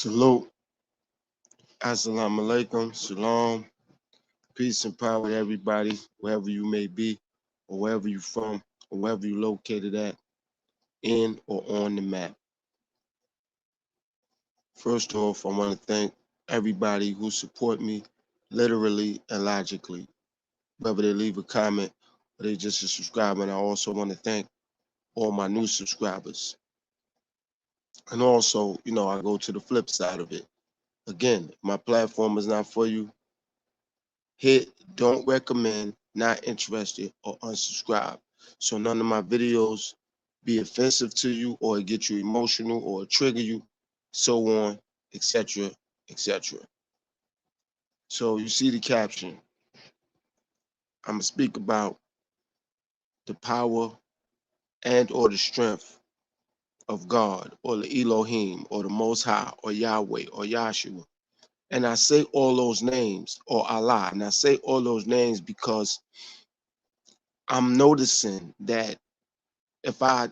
Salute. Assalamu alaikum. Shalom. Peace and power to everybody, wherever you may be, or wherever you're from, or wherever you're located at, in or on the map. First off, I want to thank everybody who support me literally and logically, whether they leave a comment or they just subscribe. And I also want to thank all my new subscribers. And also, I go to the flip side of it. Again, my platform is not for you. Hit don't recommend, not interested, or unsubscribe. So none of my videos be offensive to you or get you emotional or trigger you, so on, etc., etc. So you see the caption. I'm gonna speak about the power and or the strength of God or the Elohim or the Most High or Yahweh or Yahshua. And I say all those names or Allah. And I say all those names because I'm noticing that if I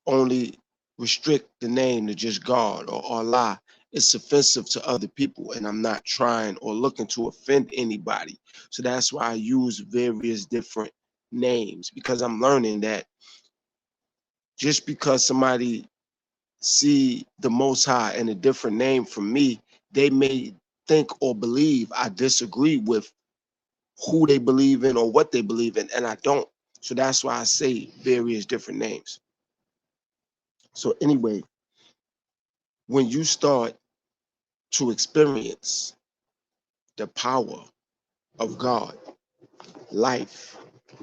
only restrict the name to just God or Allah, it's offensive to other people, and I'm not trying or looking to offend anybody. So that's why I use various different names, because I'm learning that just because somebody see the Most High in a different name from me, they may think or believe I disagree with who they believe in or what they believe in, and I don't. So that's why I say various different names. So anyway, when you start to experience the power of God, life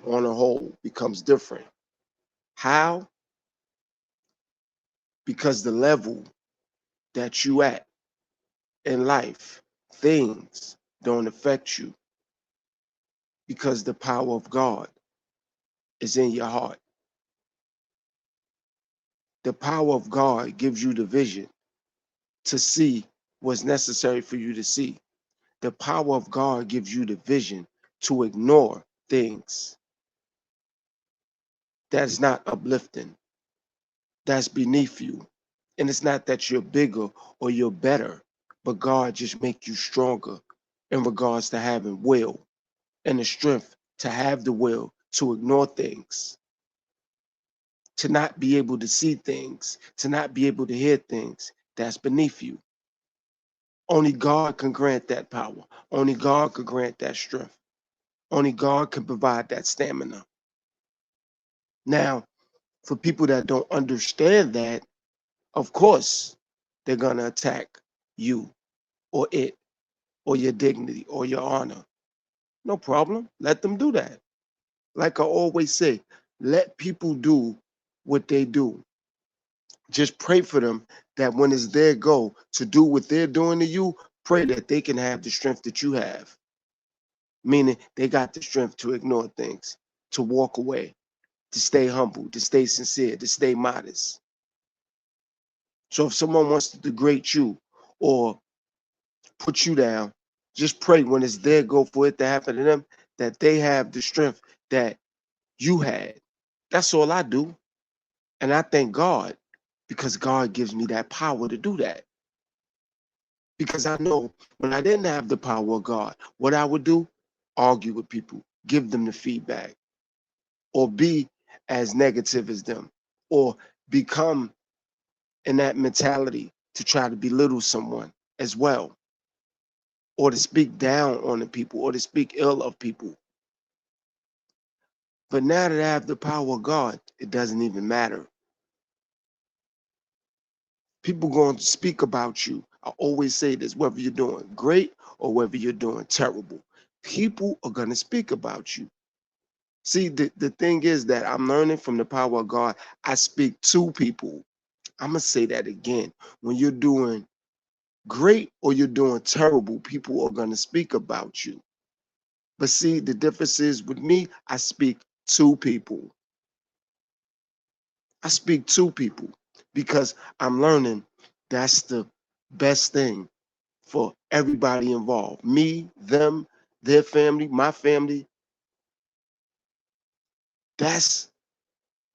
on a whole becomes different. How? Because the level that you at in life, things don't affect you because the power of God is in your heart. The power of God gives you the vision to see what's necessary for you to see. The power of God gives you the vision to ignore things that's not uplifting, that's beneath you. And it's not that you're bigger or you're better, but God just make you stronger in regards to having will and the strength to have the will to ignore things, to not be able to see things, to not be able to hear things that's beneath you. Only God can grant that power. Only God can grant that strength. Only God can provide that stamina. Now, for people that don't understand that, of course, they're going to attack you or it or your dignity or your honor. No problem. Let them do that. Like I always say, let people do what they do. Just pray for them that when it's their goal to do what they're doing to you, pray that they can have the strength that you have. Meaning they got the strength to ignore things, to walk away, to stay humble, to stay sincere, to stay modest. So if someone wants to degrade you or put you down, just pray when it's their goal for it to happen to them, that they have the strength that you had. That's all I do. And I thank God because God gives me that power to do that. Because I know when I didn't have the power of God, what I would do, argue with people, give them the feedback, or be as negative as them, or become in that mentality to try to belittle someone as well, or to speak down on the people, or to speak ill of people. But now that I have the power of God, it doesn't even matter. People going to speak about you. I always say this, whether you're doing great or whether you're doing terrible, people are going to speak about you. See, the thing is that I'm learning from the power of God. I speak to people. I'm going to say that again. When you're doing great or you're doing terrible, people are going to speak about you. But see, the difference is with me, I speak to people. I speak to people because I'm learning that's the best thing for everybody involved. Me, them, their family, my family. That's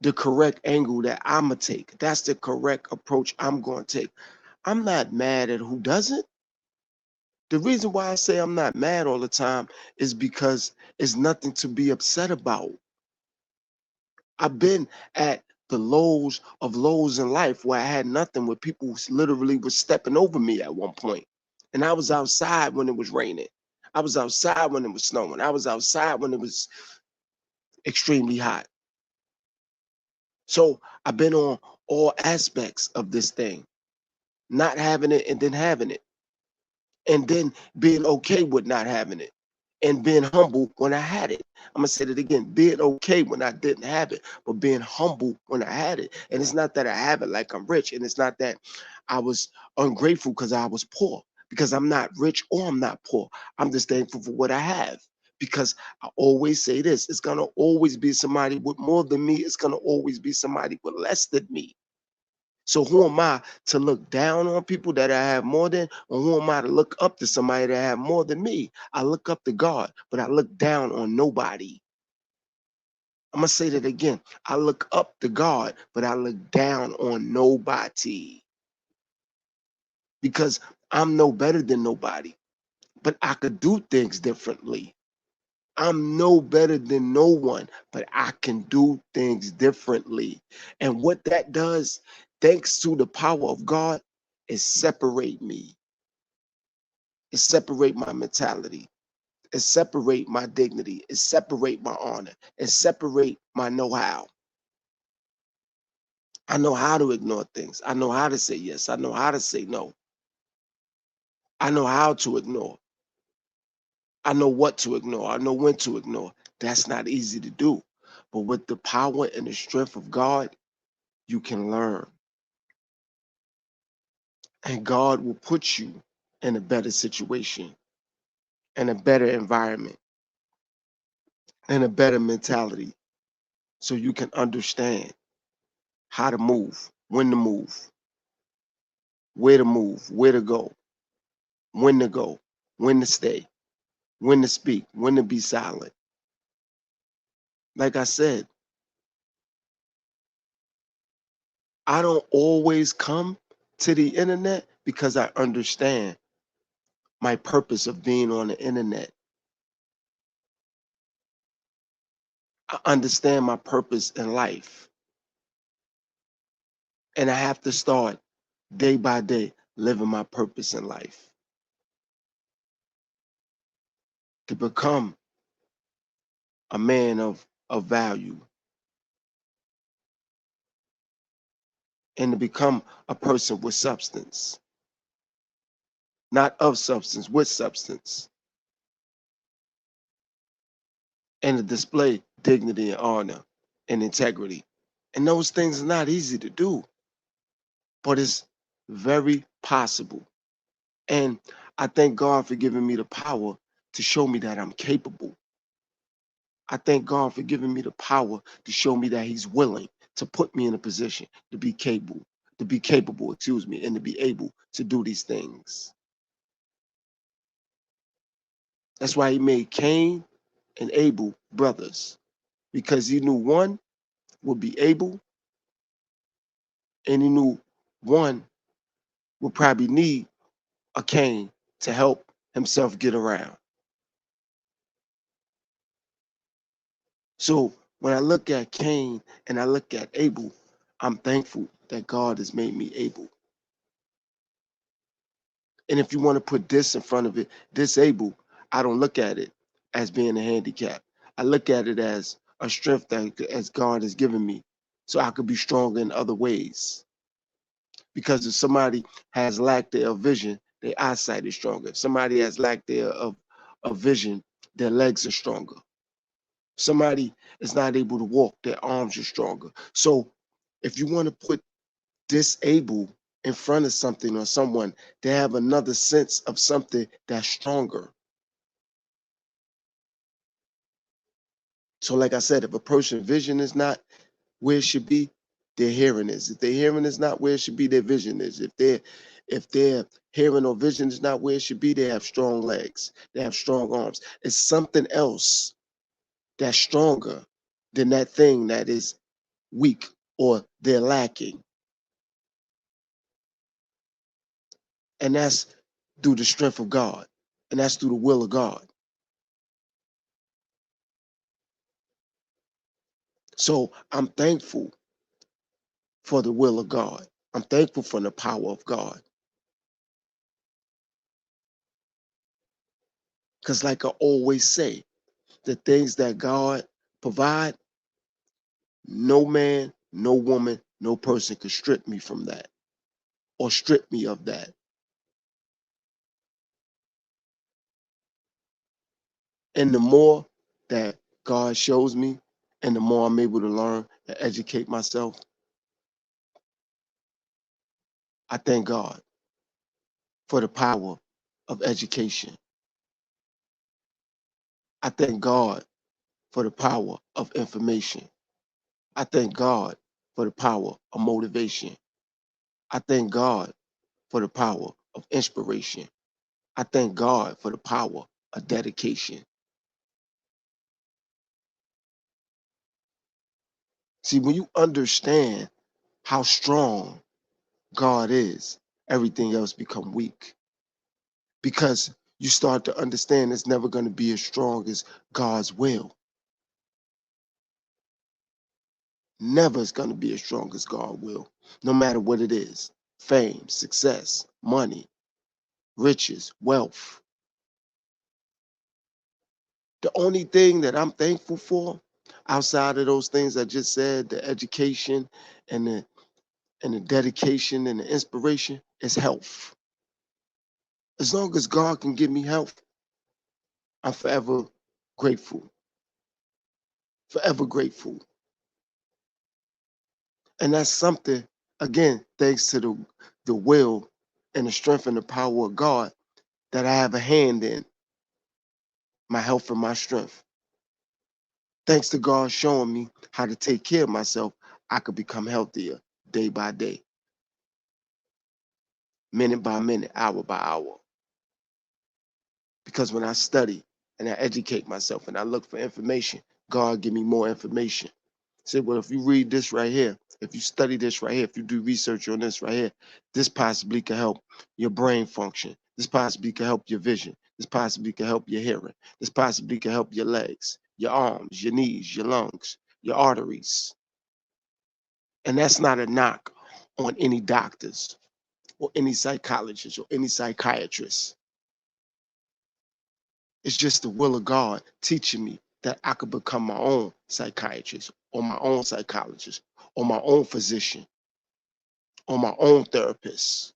the correct angle that I'm going to take. That's the correct approach I'm going to take. I'm not mad at who doesn't. The reason why I say I'm not mad all the time is because it's nothing to be upset about. I've been at the lows of lows in life where I had nothing, where people literally was stepping over me at one point. And I was outside when it was raining. I was outside when it was snowing. I was outside when it was extremely hot. So I've been on all aspects of this thing, not having it and then having it, and then being okay with not having it, and being humble when I had it. I'm gonna say that again, being okay when I didn't have it, but being humble when I had it. And it's not that I have it like I'm rich, and it's not that I was ungrateful because I was poor, because I'm not rich or I'm not poor. I'm just thankful for what I have. Because I always say this, it's gonna always be somebody with more than me, it's gonna always be somebody with less than me. So who am I to look down on people that I have more than, or who am I to look up to somebody that have more than me? I look up to God, but I look down on nobody. I'm gonna say that again. I look up to God, but I look down on nobody, because I'm no better than nobody, but I could do things differently. I'm no better than no one, but I can do things differently. And what that does, thanks to the power of God, is separate me. It separate my mentality. It separate my dignity. It separate my honor. It separate my know-how. I know how to ignore things. I know how to say yes. I know how to say no. I know how to ignore. I know what to ignore. I know when to ignore. That's not easy to do. But with the power and the strength of God, you can learn. And God will put you in a better situation, in a better environment, in a better mentality, so you can understand how to move, move, where to go, when to stay, when to speak, when to be silent. Like I said, I don't always come to the internet because I understand my purpose of being on the internet. I understand my purpose in life. And I have to start day by day living my purpose in life to become a man of value, and to become a person with substance, not of substance, with substance, and to display dignity and honor and integrity. And those things are not easy to do, but it's very possible. And I thank God for giving me the power to show me that I'm capable. I thank God for giving me the power to show me that He's willing to put me in a position to be capable, excuse me, and to be able to do these things. That's why He made Cain and Abel brothers, because He knew one would be able, and He knew one would probably need a Cain to help himself get around. So when I look at Cain and I look at Abel, I'm thankful that God has made me able. And if you want to put this in front of it, disabled, I don't look at it as being a handicap. I look at it as a strength that as God has given me, so I could be stronger in other ways. Because if somebody has lacked their vision, their eyesight is stronger. If somebody has lacked their of vision, their legs are stronger. Somebody is not able to walk, their arms are stronger. So if you want to put disabled in front of something or someone, they have another sense of something that's stronger. So like I said, if a person's vision is not where it should be, their hearing is. If their hearing is not where it should be, their vision is. If their hearing or vision is not where it should be, they have strong legs, they have strong arms. It's something else that's stronger than that thing that is weak or they're lacking. And that's through the strength of God. And that's through the will of God. So I'm thankful for the will of God. I'm thankful for the power of God. Because like I always say, the things that God provide, no man, no woman, no person could strip me from that or strip me of that. And the more that God shows me and the more I'm able to learn and educate myself, I thank God for the power of education. I thank God for the power of information. I thank God for the power of motivation. I thank God for the power of inspiration. I thank God for the power of dedication. See, when you understand how strong God is, everything else become weak because you start to understand it's never going to be as strong as God's will. Never is going to be as strong as God will, no matter what it is. Fame, success, money, riches, wealth. The only thing that I'm thankful for outside of those things I just said, the education and the dedication and the inspiration, is health. As long as God can give me health, I'm forever grateful. Forever grateful. And that's something, again, thanks to the will and the strength and the power of God, that I have a hand in my health and my strength. Thanks to God showing me how to take care of myself, I could become healthier day by day, minute by minute, hour by hour. Because when I study and I educate myself and I look for information, God give me more information. Say, well, if you read this right here, if you study this right here, if you do research on this right here, this possibly could help your brain function. This possibly could help your vision. This possibly could help your hearing. This possibly could help your legs, your arms, your knees, your lungs, your arteries. And that's not a knock on any doctors or any psychologists or any psychiatrists. It's just the will of God teaching me that I could become my own psychiatrist or my own psychologist or my own physician or my own therapist.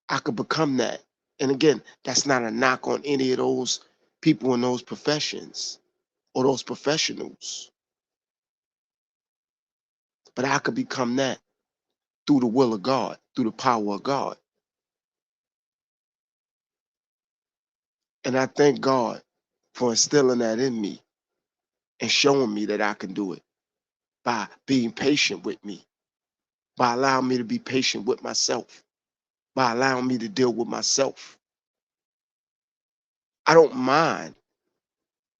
I could become that. And again, that's not a knock on any of those people in those professions or those professionals, but I could become that through the will of God, through the power of God. And I thank God for instilling that in me and showing me that I can do it by being patient with me, by allowing me to be patient with myself, by allowing me to deal with myself. I don't mind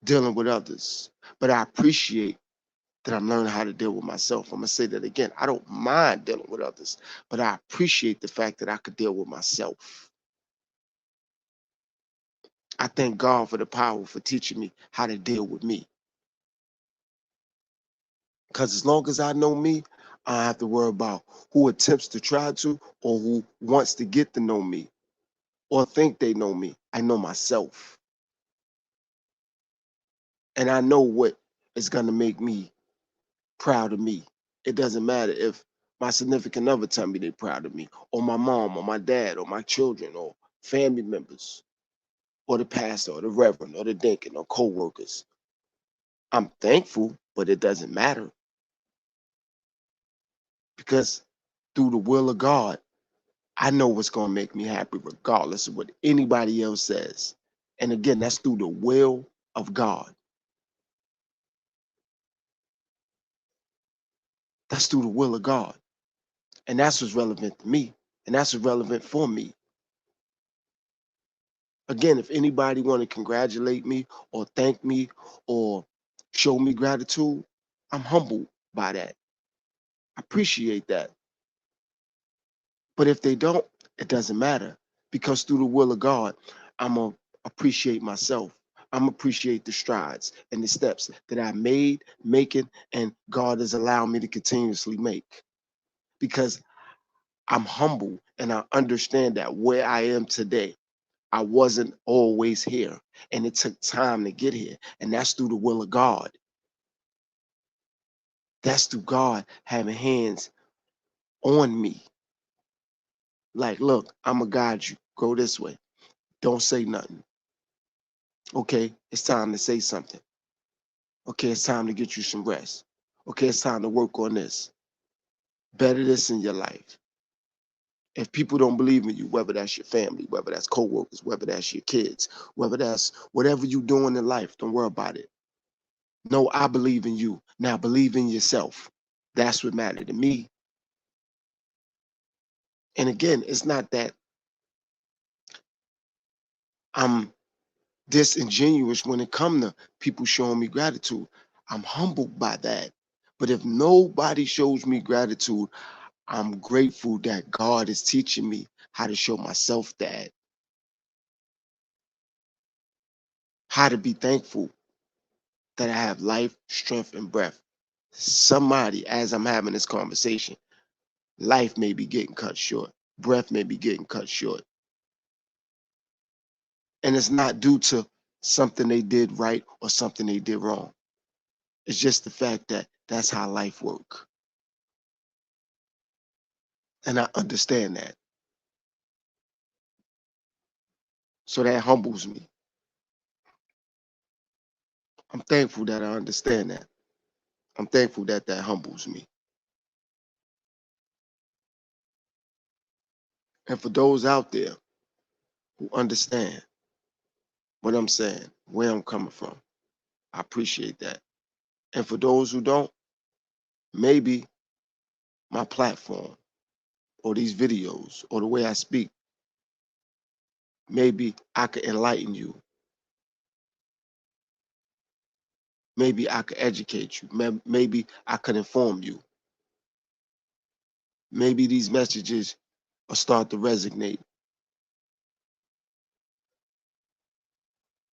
dealing with others, but I appreciate that I'm learning how to deal with myself. I'm gonna say that again. I don't mind dealing with others, but I appreciate the fact that I could deal with myself. I thank God for the power for teaching me how to deal with me. Because as long as I know me, I don't have to worry about who attempts to try to or who wants to get to know me or think they know me. I know myself. And I know what is gonna make me proud of me. It doesn't matter if my significant other tell me they're proud of me, or my mom, or my dad, or my children, or family members, or the pastor, or the reverend, or the deacon, or co-workers. I'm thankful, but it doesn't matter because through the will of God, I know what's gonna make me happy regardless of what anybody else says. And again, that's through the will of God. That's through the will of God. And that's what's relevant to me. And that's what's relevant for me. Again, if anybody want to congratulate me or thank me or show me gratitude, I'm humbled by that. I appreciate that. But if they don't, it doesn't matter, because through the will of God, I'm going to appreciate myself. I'm going to appreciate the strides and the steps that I made, making, and God is allowing me to continuously make, because I'm humble and I understand that where I am today, I wasn't always here, and it took time to get here. And that's through the will of God. That's through God having hands on me. Like, look, I'm going to guide you. Go this way. Don't say nothing. Okay, it's time to say something. Okay, it's time to get you some rest. Okay, it's time to work on this. Better this in your life. If people don't believe in you, whether that's your family, whether that's co-workers, whether that's your kids, whether that's whatever you're doing in life, don't worry about it. No, I believe in you. Now believe in yourself. That's what mattered to me. And again, it's not that I'm disingenuous when it comes to people showing me gratitude. I'm humbled by that. But if nobody shows me gratitude, I'm grateful that God is teaching me how to show myself that, how to be thankful that I have life, strength, and breath. Somebody, as I'm having this conversation, life may be getting cut short, breath may be getting cut short. And it's not due to something they did right or something they did wrong. It's just the fact that that's how life works. And I understand that. So that humbles me. I'm thankful that I understand that. I'm thankful that that humbles me. And for those out there who understand what I'm saying, where I'm coming from, I appreciate that. And for those who don't, maybe my platform or these videos or the way I speak, maybe I could enlighten you. Maybe I could educate you. Maybe I could inform you. Maybe these messages will start to resonate.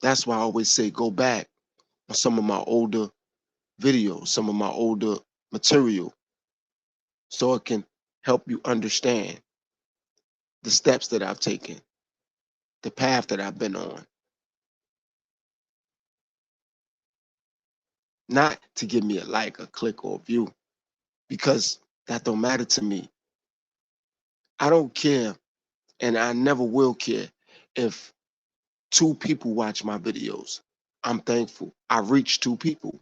That's why I always say go back on some of my older videos, some of my older material, so it can help you understand the steps that I've taken, the path that I've been on. Not to give me a like, a click, or a view, because that don't matter to me. I don't care, and I never will care if 2 people watch my videos. I'm thankful. I reach 2 people.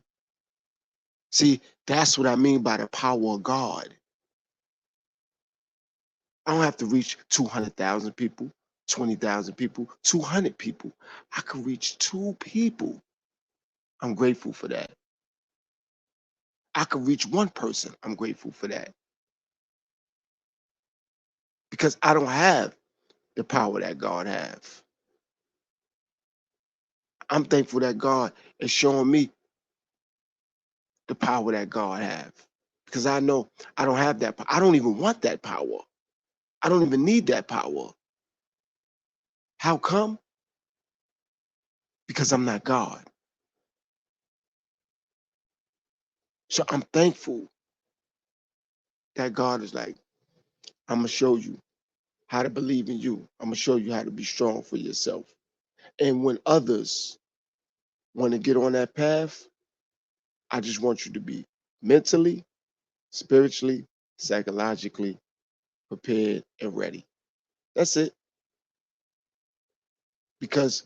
See, that's what I mean by the power of God. I don't have to reach 200,000 people, 20,000 people, 200 people. I can reach 2 people. I'm grateful for that. I can reach 1 person. I'm grateful for that. Because I don't have the power that God has. I'm thankful that God is showing me the power that God has. Because I know I don't have that. I don't even want that power. I don't even need that power. How come? Because I'm not God. So I'm thankful that God is like, I'm going to show you how to believe in you. I'm going to show you how to be strong for yourself. And when others want to get on that path, I just want you to be mentally, spiritually, psychologically prepared and ready. That's it. Because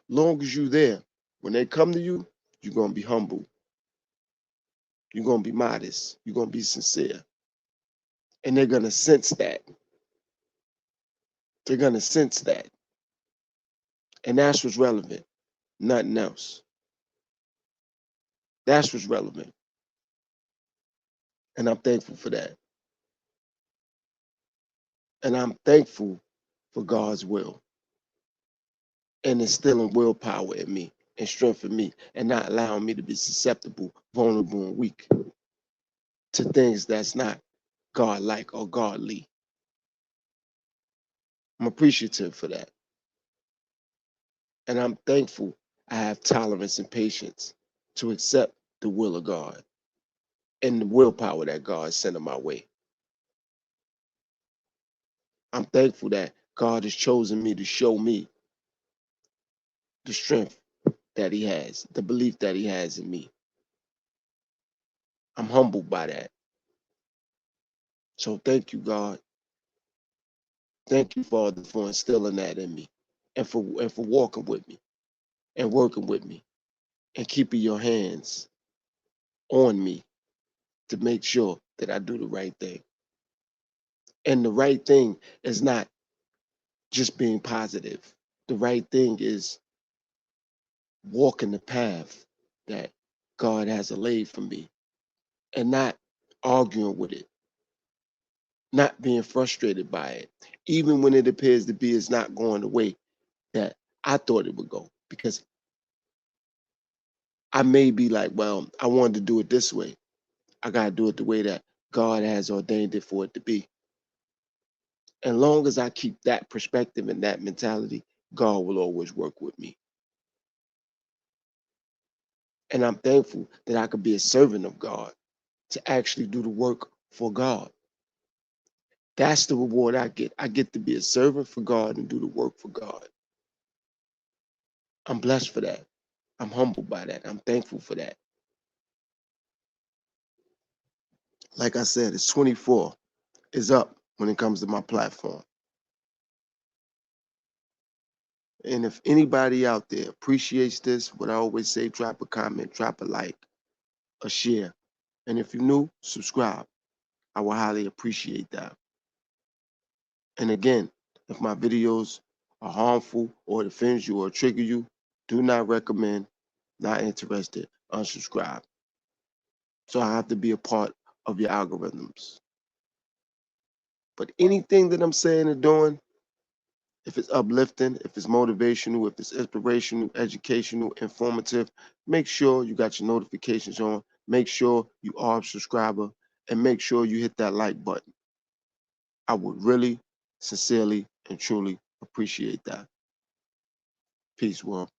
long as you're there, when they come to you, you're going to be humble. You're going to be modest. You're going to be sincere. And they're going to sense that. They're going to sense that. And that's what's relevant, nothing else. That's what's relevant. And I'm thankful for that. And I'm thankful for God's will and instilling willpower in me and strength in me and not allowing me to be susceptible, vulnerable, and weak to things that's not God-like or godly. I'm appreciative for that. And I'm thankful I have tolerance and patience to accept the will of God and the willpower that God sent in my way. I'm thankful that God has chosen me to show me the strength that He has, the belief that He has in me. I'm humbled by that. So thank you, God. Thank you, Father, for instilling that in me and for walking with me and working with me and keeping your hands on me to make sure that I do the right thing. And the right thing is not just being positive. The right thing is walking the path that God has laid for me and not arguing with it, not being frustrated by it, even when it appears to be it's not going the way that I thought it would go. Because I may be like, well, I wanted to do it this way. I got to do it the way that God has ordained it for it to be. And long as I keep that perspective and that mentality, God will always work with me. And I'm thankful that I could be a servant of God to actually do the work for God. That's the reward I get. I get to be a servant for God and do the work for God. I'm blessed for that. I'm humbled by that. I'm thankful for that. Like I said, it's 24. It's up when it comes to my platform. And if anybody out there appreciates this, what I always say, drop a comment, drop a like, a share. And if you're new, subscribe. I will highly appreciate that. And again, if my videos are harmful or it offends you or trigger you, do not recommend, not interested, unsubscribe. So I have to be a part of your algorithms. But anything that I'm saying and doing, if it's uplifting, if it's motivational, if it's inspirational, educational, informative, make sure you got your notifications on. Make sure you are a subscriber and make sure you hit that like button. I would really, sincerely, and truly appreciate that. Peace, world.